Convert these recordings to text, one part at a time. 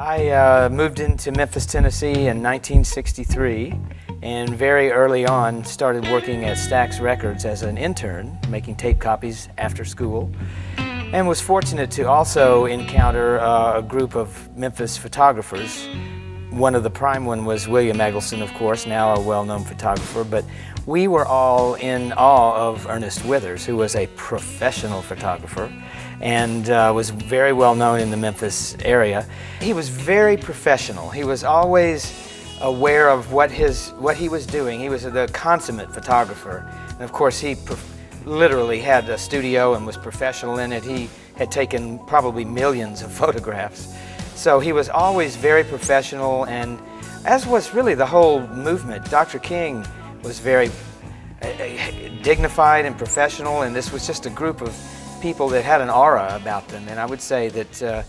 I moved into Memphis, Tennessee in 1963, and very early on started working at Stax Records as an intern, making tape copies after school, and was fortunate to also encounter a group of Memphis photographers. One of the prime one was William Eggleston, of course, now a well-known photographer, but we were all in awe of Ernest Withers, who was a professional photographer and was very well known in the Memphis area. He was very professional. He was always aware of what he was doing. He was the consummate photographer, and of course he literally had a studio and was professional in it. He had taken probably millions of photographs. So he was always very professional, and as was really the whole movement. Dr. King was very dignified and professional, and this was just a group of people that had an aura about them. And I would say that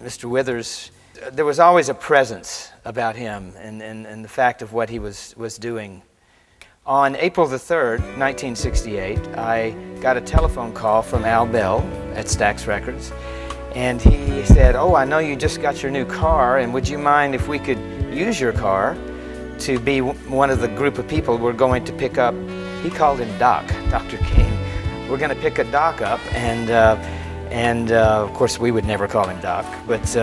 Mr. Withers, there was always a presence about him and the fact of what he was doing. On April the 3rd, 1968, I got a telephone call from Al Bell at Stax Records, and he said, "Oh, I know you just got your new car, and would you mind if we could use your car to be one of the group of people we're going to pick up?" He called him Doc, Dr. King. We're going to pick a Doc up, and of course we would never call him Doc, but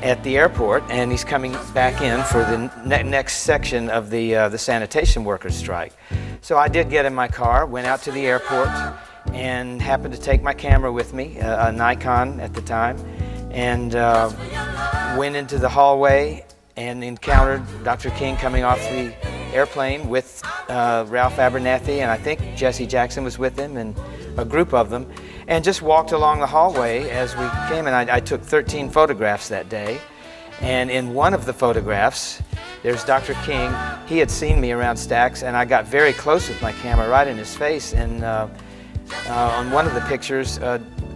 at the airport, and he's coming back in for the next section of the sanitation workers strike. So I did get in my car, went out to the airport, and happened to take my camera with me, a Nikon at the time, and went into the hallway and encountered Dr. King coming off the airplane with Ralph Abernathy, and I think Jesse Jackson was with him, and a group of them, and just walked along the hallway as we came, and I took 13 photographs that day. And in one of the photographs, there's Dr. King. He had seen me around Stax, and I got very close with my camera right in his face, and on one of the pictures,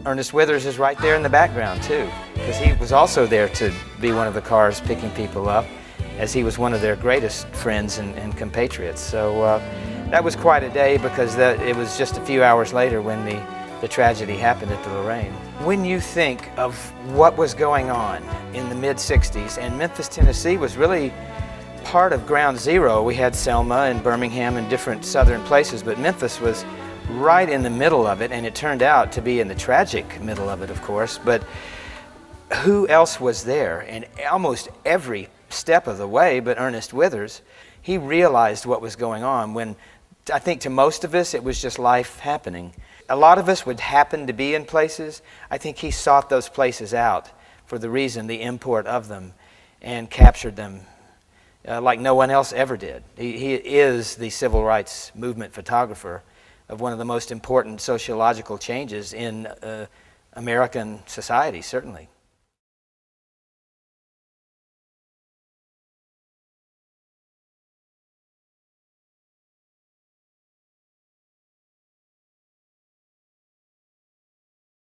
Ernest Withers is right there in the background too, because he was also there to be one of the cars picking people up, as he was one of their greatest friends and compatriots. So that was quite a day, because it was just a few hours later when the tragedy happened at the Lorraine. When you think of what was going on in the mid-60s, and Memphis, Tennessee was really part of ground zero. We had Selma and Birmingham and different southern places, but Memphis was right in the middle of it, and it turned out to be in the tragic middle of it, of course. But who else was there? And almost every step of the way but Ernest Withers. He realized what was going on when, I think to most of us, it was just life happening. A lot of us would happen to be in places. I think he sought those places out for the reason, the import of them, and captured them like no one else ever did. He is the civil rights movement photographer of one of the most important sociological changes in American society, certainly.